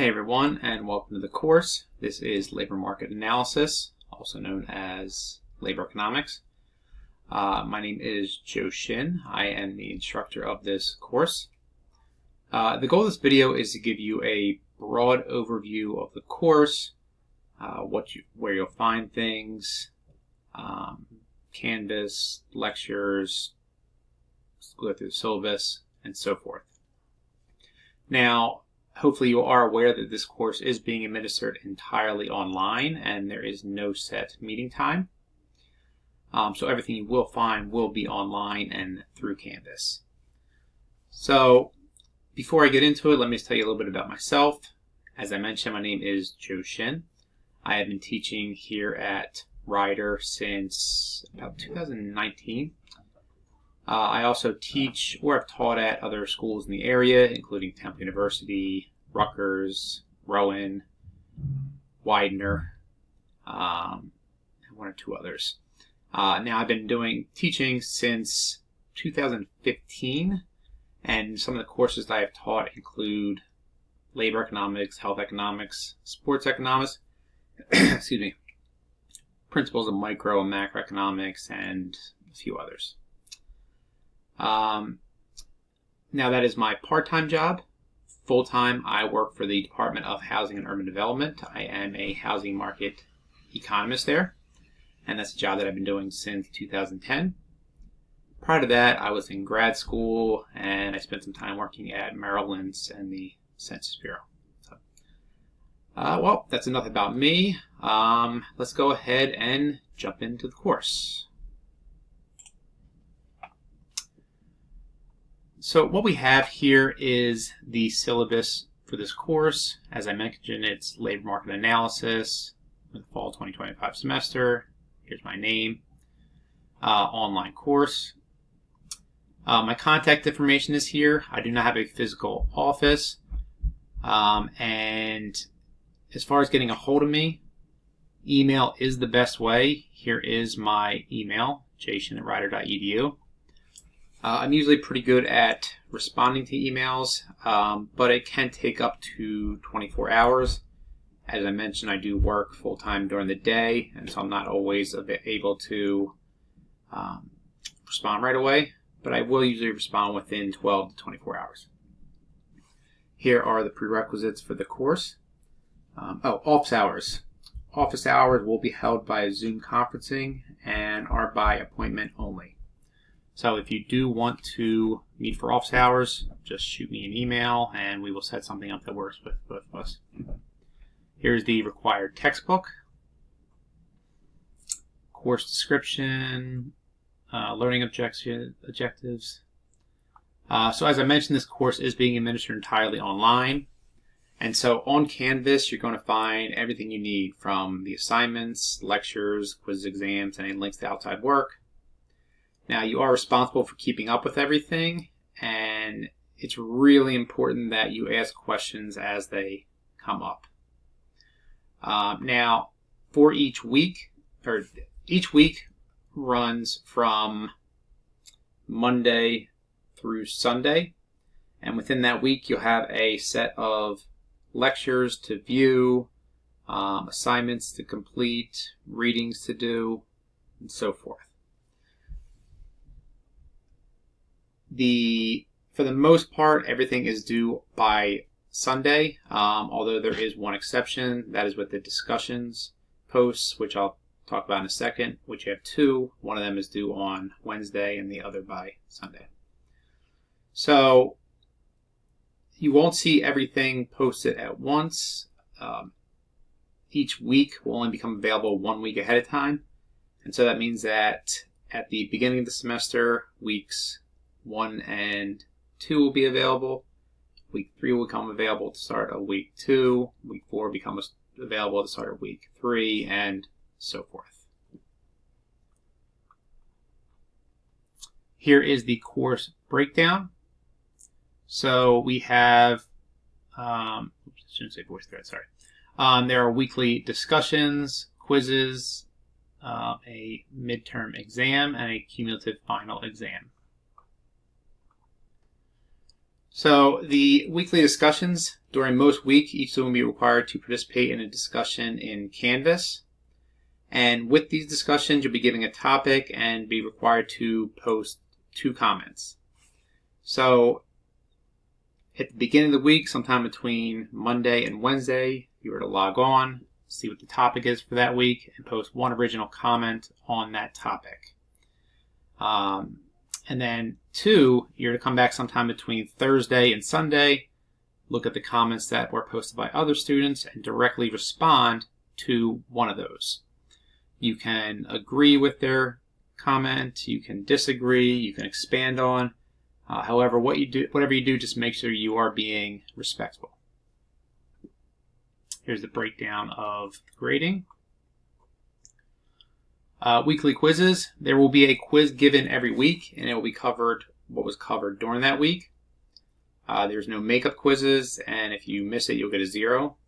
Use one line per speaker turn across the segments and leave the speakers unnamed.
Hey everyone, and welcome to the course. This is Labor Market Analysis, also known as Labor Economics. My name is Joe Shin. I am the instructor of this course. The goal of this video is to give you a broad overview of the course, where you'll find things, Canvas, lectures, go through the syllabus, and so forth. Now, hopefully you are aware that this course is being administered entirely online and there is no set meeting time. So everything you will find will be online and through Canvas. So before I get into it, let me just tell you a little bit about myself. As I mentioned, my name is Joe Shin. I have been teaching here at Rider since about 2019. I also teach or have taught at other schools in the area, including Temple University, Rutgers, Rowan, Widener, and one or two others. Now I've been teaching since 2015, and some of the courses that I have taught include labor economics, health economics, sports economics, excuse me, principles of micro and macroeconomics, and a few others. Now that is my part-time job. Full-time, I work for the Department of Housing and Urban Development. I am a housing market economist there, and that's a job that I've been doing since 2010. Prior to that, I was in grad school, and I spent some time working at Merrill Lynch and the Census Bureau. So, well, that's enough about me. Let's go ahead and jump into the course. So what we have here is the syllabus for this course. As I mentioned, it's Labor Market Analysis for the fall 2025 semester. Here's my name. Online course. My contact information is here. I do not have a physical office. And as far as getting a hold of me, email is the best way. Here is my email, jshin@rider.edu. I'm usually pretty good at responding to emails, but it can take up to 24 hours. As I mentioned, I do work full-time during the day, and so I'm not always able to respond right away, but I will usually respond within 12 to 24 hours. Here are the prerequisites for the course. Office hours. Office hours will be held by Zoom conferencing and are by appointment only. So if you do want to meet for office hours, just shoot me an email and we will set something up that works with both of us. Here's the required textbook, course description, learning objectives. So as I mentioned, this course is being administered entirely online. And so on Canvas, you're going to find everything you need from the assignments, lectures, quizzes, exams, and any links to outside work. Now, you are responsible for keeping up with everything, and it's really important that you ask questions as they come up. Now, for each week runs from Monday through Sunday, and within that week, you'll have a set of lectures to view, assignments to complete, readings to do, and so forth. For the most part, everything is due by Sunday, although there is one exception. That is with the discussions posts, which I'll talk about in a second, which you have two. One of them is due on Wednesday and the other by Sunday. So you won't see everything posted at once. Each week will only become available 1 week ahead of time. And so that means that at the beginning of the semester, weeks 1 and 2 will be available. Week 3 will become available to start of week 2. Week 4 becomes available to start of week 3, and so forth. Here is the course breakdown. So we have, I shouldn't say voice thread, sorry. There are weekly discussions, quizzes, a midterm exam, and a cumulative final exam. So the weekly discussions During most weeks, each student will be required to participate in a discussion in Canvas. And with these discussions, you'll be given a topic and be required to post 2 comments. So at the beginning of the week, sometime between Monday and Wednesday, you are to log on, see what the topic is for that week, and post 1 original comment on that topic. And then 2, you're to come back sometime between Thursday and Sunday, look at the comments that were posted by other students, and directly respond to one of those. You can agree with their comment, you can disagree, you can expand on. However, whatever you do, just make sure you are being respectful. Here's the breakdown of grading. Weekly quizzes. There will be a quiz given every week, and it will be covered what was covered during that week. There's no makeup quizzes, and if you miss it, you'll get a 0.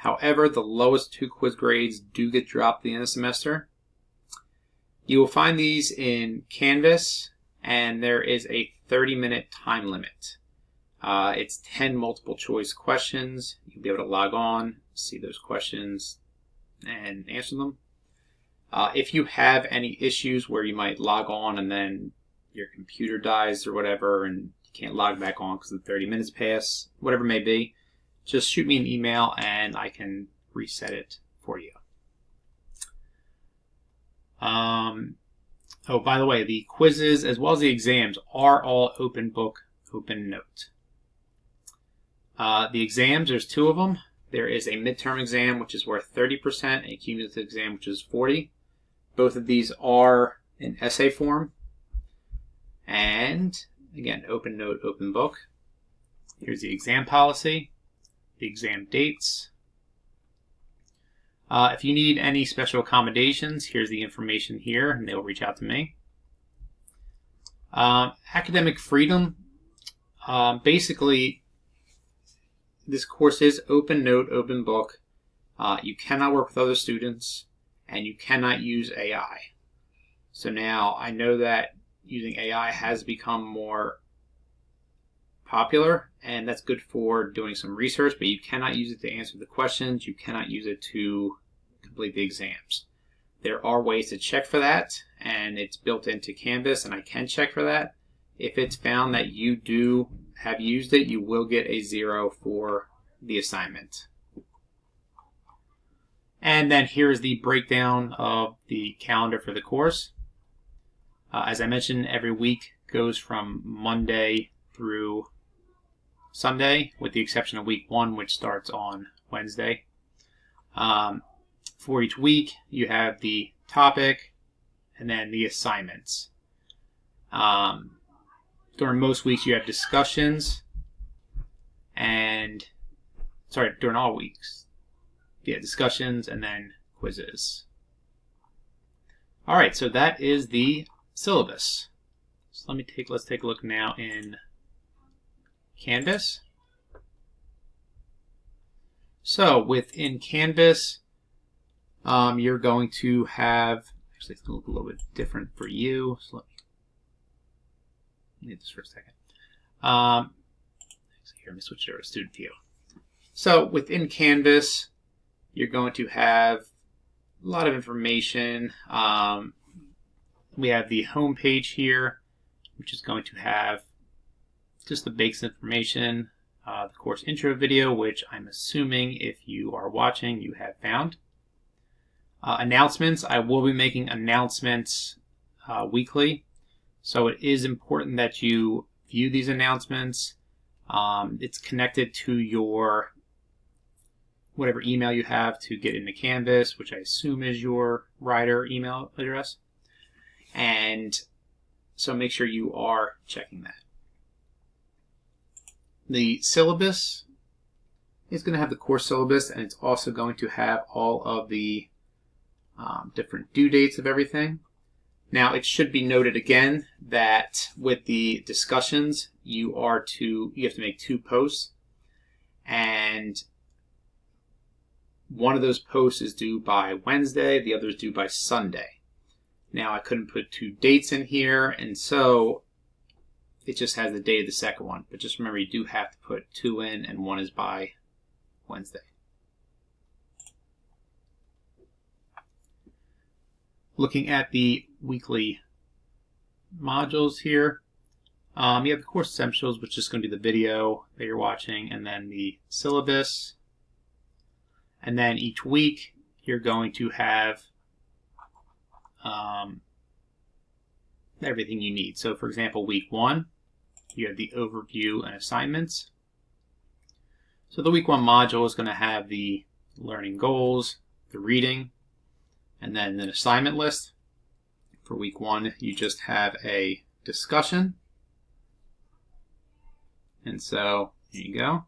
However, the lowest 2 quiz grades do get dropped at the end of the semester. You will find these in Canvas, and there is a 30-minute time limit. It's 10 multiple choice questions. You'll be able to log on, see those questions, and answer them. If you have any issues where you might log on and then your computer dies or whatever, and you can't log back on because the 30 minutes pass, whatever it may be, just shoot me an email and I can reset it for you. Oh, by the way, the quizzes as well as the exams are all open book, open note. The exams, there's 2 of them. There is a midterm exam, which is worth 30%, and a cumulative exam, which is 40%. Both of these are in essay form. And again, open note, open book. Here's the exam policy, the exam dates. If you need any special accommodations, here's the information here, and they'll reach out to me. Academic freedom. Basically, this course is open note, open book. You cannot work with other students, and you cannot use AI. So now I know that using AI has become more popular, and that's good for doing some research, but you cannot use it to answer the questions. You cannot use it to complete the exams. There are ways to check for that, and it's built into Canvas, and I can check for that. If it's found that you do have used it, you will get a 0 for the assignment. And then here's the breakdown of the calendar for the course. As I mentioned, every week goes from Monday through Sunday, with the exception of week 1, which starts on Wednesday. For each week, you have the topic and then the assignments. During most weeks, you have discussions, and during all weeks, discussions and then quizzes. All right, so that is the syllabus. So let's take a look now in Canvas. So within Canvas, you're going to have, actually it's going to look a little bit different for you. So let me this for a second. Here, let me switch over to student view. So within Canvas, you're going to have a lot of information. We have the home page here, which is going to have just the basic information, the course intro video, which I'm assuming if you are watching, you have found. Announcements, I will be making announcements weekly, so it is important that you view these announcements. It's connected to your whatever email you have to get into Canvas, which I assume is your Rider email address. And so make sure you are checking that. The syllabus is going to have the course syllabus, and it's also going to have all of the different due dates of everything. Now, it should be noted again that with the discussions, you have to make 2 posts, and one of those posts is due by Wednesday, the other is due by Sunday. Now, I couldn't put 2 dates in here, and so it just has the date of the second one. But just remember, you do have to put 2 in, and 1 is by Wednesday. Looking at the weekly modules here, you have the course essentials, which is going to be the video that you're watching, and then the syllabus. And then each week, you're going to have everything you need. So for example, week 1, you have the overview and assignments. So the week 1 module is going to have the learning goals, the reading, and then an assignment list. For week 1, you just have a discussion. And so, here you go.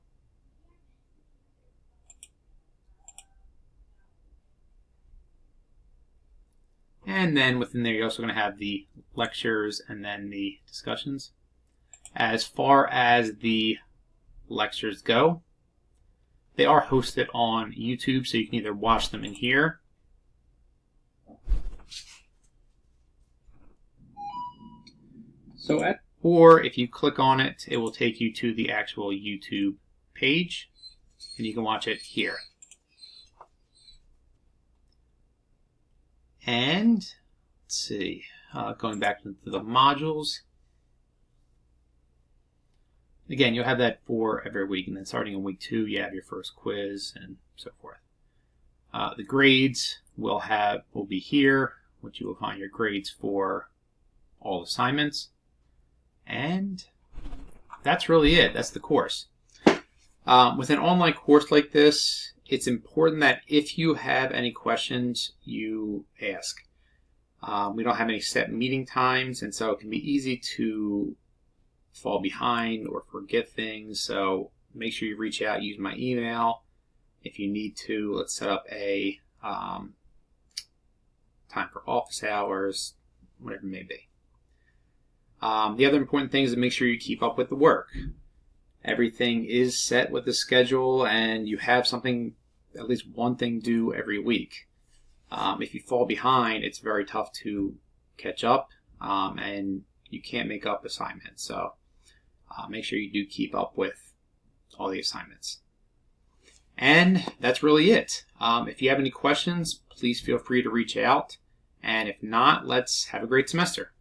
And then within there, you're also going to have the lectures and then the discussions. As far as the lectures go, they are hosted on YouTube, so you can either watch them in here, or if you click on it, it will take you to the actual YouTube page, and you can watch it here. And let's see, going back to the modules. Again, you'll have that for every week, and then starting in week 2, you have your first quiz and so forth. The grades will be here, which you will find your grades for all assignments. And that's really it. That's the course. With an online course like this, it's important that if you have any questions, you ask. We don't have any set meeting times, and so it can be easy to fall behind or forget things. So make sure you reach out, use my email. If you need to, let's set up a time for office hours, whatever it may be. The other important thing is to make sure you keep up with the work. Everything is set with the schedule, and you have something, at least one thing due every week. If you fall behind, it's very tough to catch up, and you can't make up assignments. So make sure you do keep up with all the assignments. And that's really it. If you have any questions, please feel free to reach out. And if not, let's have a great semester.